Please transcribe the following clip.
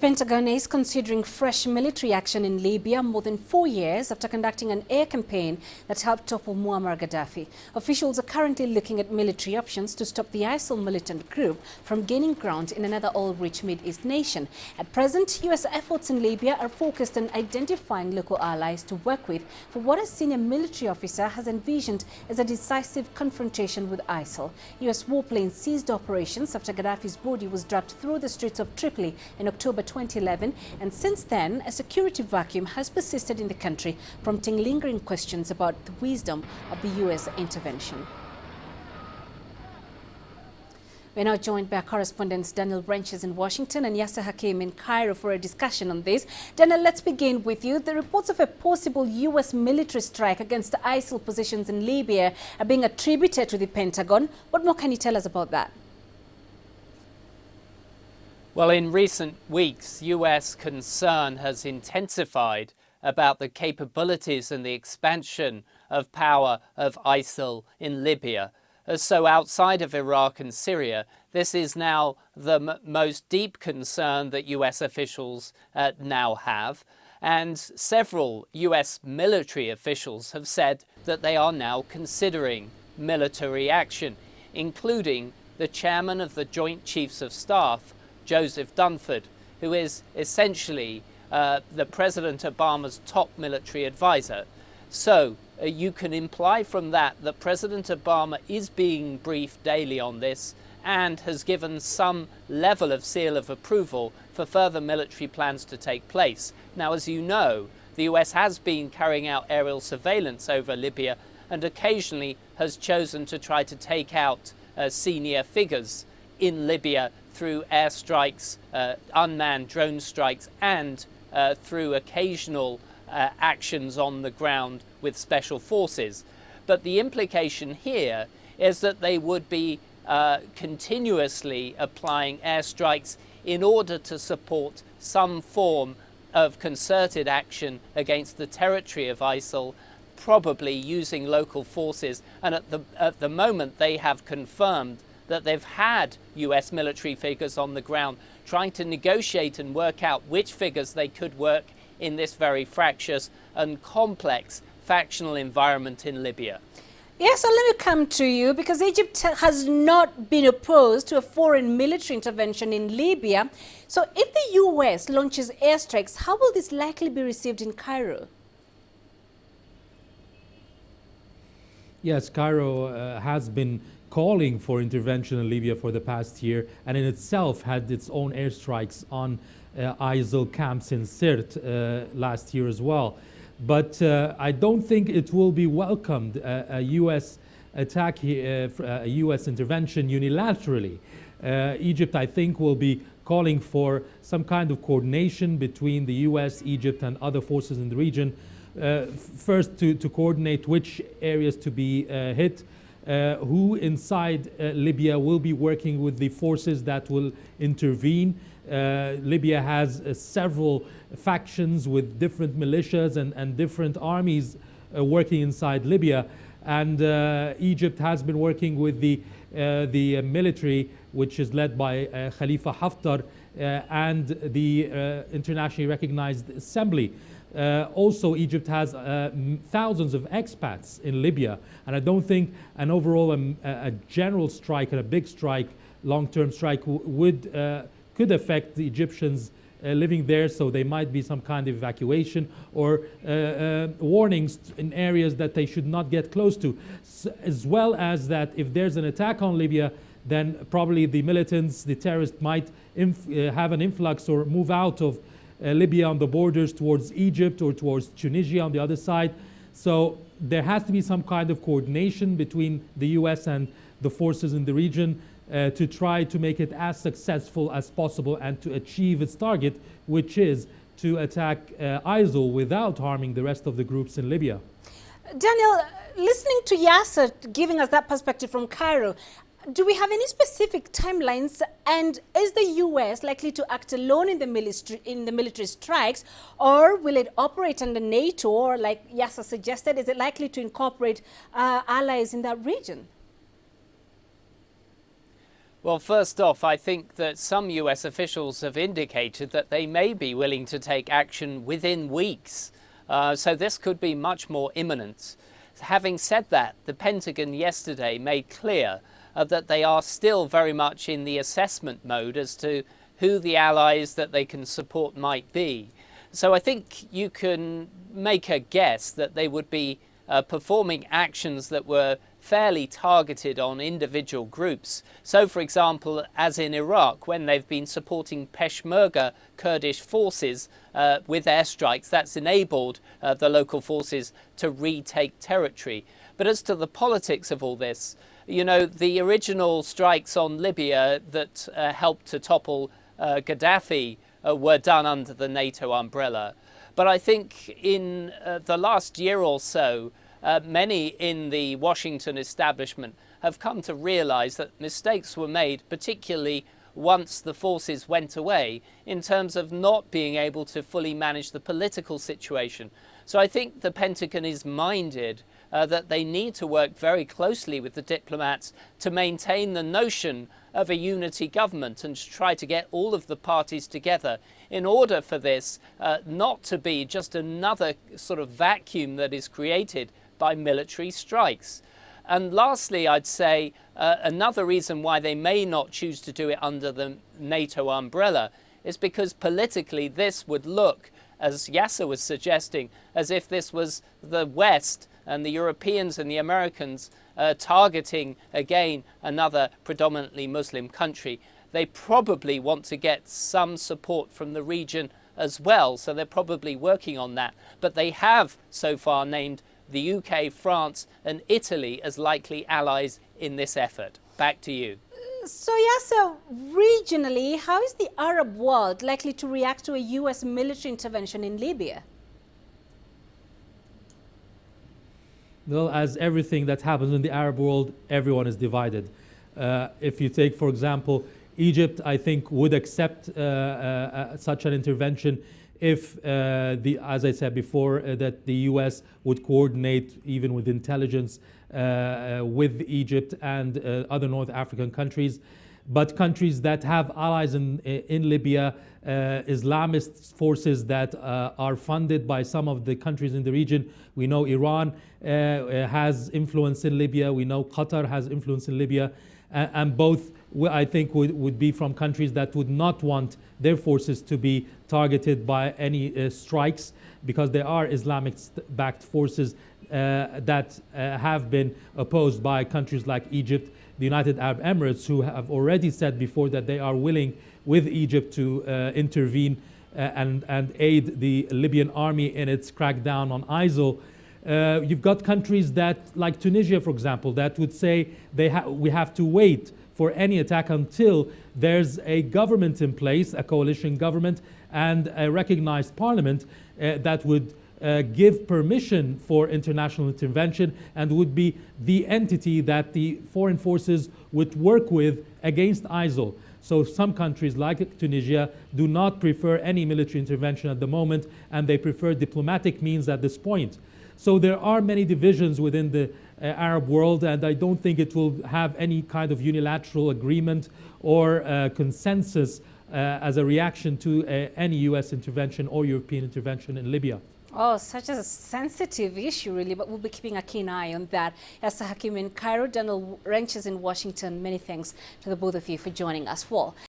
Pentagon is considering fresh military action in Libya more than 4 years after conducting an air campaign that helped topple Muammar Gaddafi. Officials are currently looking at military options to stop the ISIL militant group from gaining ground in another oil-rich Mideast nation. At present, U.S. efforts in Libya are focused on identifying local allies to work with for what a senior military officer has envisioned as a decisive confrontation with ISIL. U.S. warplanes ceased operations after Gaddafi's body was dragged through the streets of Tripoli in October 2011, and since then a security vacuum has persisted in the country, prompting lingering questions about the wisdom of the U.S. intervention. We're now joined by our correspondents Daniel Branches in Washington and Yasser Hakim in Cairo for a discussion on this. Daniel, let's begin with you. The reports of a possible U.S. military strike against the ISIL positions in Libya are being attributed to the Pentagon. What more can you tell us about that? Well, in recent weeks, US concern has intensified about the capabilities and the expansion of power of ISIL in Libya. So outside of Iraq and Syria, this is now the most deep concern that US officials now have. And several US military officials have said that they are now considering military action, including the chairman of the Joint Chiefs of Staff, Joseph Dunford, who is essentially the President Obama's top military advisor. So you can imply from that that President Obama is being briefed daily on this and has given some level of seal of approval for further military plans to take place. Now, as you know, the US has been carrying out aerial surveillance over Libya and occasionally has chosen to try to take out senior figures in Libya through airstrikes, unmanned drone strikes, and through occasional actions on the ground with special forces. But the implication here is that they would be continuously applying airstrikes in order to support some form of concerted action against the territory of ISIL, probably using local forces. And at the moment, they have confirmed that they've had US military figures on the ground trying to negotiate and work out which figures they could work in this very fractious and complex factional environment in Libya. Yes, so let me come to you, because Egypt has not been opposed to a foreign military intervention in Libya. So if the US launches airstrikes, how will this likely be received in Cairo? Yes, Cairo has been calling for intervention in Libya for the past year, and in itself had its own airstrikes on ISIL camps in Sirte last year as well. But I don't think it will be welcomed, a U.S. attack, a U.S. intervention unilaterally. Egypt, I think, will be calling for some kind of coordination between the U.S., Egypt, and other forces in the region. First, to coordinate which areas to be hit, who inside Libya will be working with the forces that will intervene. Libya has several factions with different militias and different armies working inside Libya, and Egypt has been working with the military, which is led by Khalifa Haftar and the internationally recognized assembly. Also, Egypt has thousands of expats in Libya, and I don't think an overall a general strike and a big strike, long-term strike, could affect the Egyptians living there. So there might be some kind of evacuation or warnings in areas that they should not get close to, as well as that if there's an attack on Libya, then probably the militants, the terrorists, might have an influx or move out of Libya on the borders towards Egypt or towards Tunisia on the other side. So there has to be some kind of coordination between the US and the forces in the region to try to make it as successful as possible and to achieve its target, which is to attack ISIL without harming the rest of the groups in Libya. Daniel, listening to Yasser giving us that perspective from Cairo, do we have any specific timelines, and is the US likely to act alone in the military strikes, or will it operate under NATO, or like Yasser suggested, is it likely to incorporate allies in that region? Well, first off, I think that some US officials have indicated that they may be willing to take action within weeks. So this could be much more imminent. Having said that, the Pentagon yesterday made clear that they are still very much in the assessment mode as to who the allies that they can support might be. So I think you can make a guess that they would be performing actions that were fairly targeted on individual groups. So, for example, as in Iraq, when they've been supporting Peshmerga Kurdish forces with airstrikes, that's enabled the local forces to retake territory. But as to the politics of all this, you know, the original strikes on Libya that helped to topple Gaddafi were done under the NATO umbrella. But I think in the last year or so, many in the Washington establishment have come to realize that mistakes were made, particularly once the forces went away, in terms of not being able to fully manage the political situation. So I think the Pentagon is minded that they need to work very closely with the diplomats to maintain the notion of a unity government and to try to get all of the parties together in order for this not to be just another sort of vacuum that is created by military strikes. And lastly, I'd say another reason why they may not choose to do it under the NATO umbrella is because politically this would look, as Yasser was suggesting, as if this was the West and the Europeans and the Americans targeting, again, another predominantly Muslim country. They probably want to get some support from the region as well, so they're probably working on that. But they have so far named the UK, France and Italy as likely allies in this effort. Back to you. So Yasser, regionally, how is the Arab world likely to react to a US military intervention in Libya? Well, as everything that happens in the Arab world, everyone is divided. If you take, for example, Egypt, I think would accept such an intervention if, as I said before, that the US would coordinate even with intelligence with Egypt and other North African countries. But countries that have allies in Libya, Islamist forces that are funded by some of the countries in the region. We know Iran has influence in Libya. We know Qatar has influence in Libya. And both, I think, would be from countries that would not want their forces to be targeted by any strikes, because there are Islamic-backed forces that have been opposed by countries like Egypt, the United Arab Emirates, who have already said before that they are willing with Egypt to intervene and aid the Libyan army in its crackdown on ISIL. You've got countries that, like Tunisia, for example, that would say we have to wait for any attack until there's a government in place, a coalition government, and a recognized parliament that would give permission for international intervention and would be the entity that the foreign forces would work with against ISIL. So some countries like Tunisia do not prefer any military intervention at the moment, and they prefer diplomatic means at this point. So there are many divisions within the Arab world, and I don't think it will have any kind of unilateral agreement or consensus as a reaction to any US intervention or European intervention in Libya. Oh, such a sensitive issue, really, but we'll be keeping a keen eye on that. Yasser Hakim in Cairo, Daniel Wrenches in Washington. Many thanks to the both of you for joining us. Well,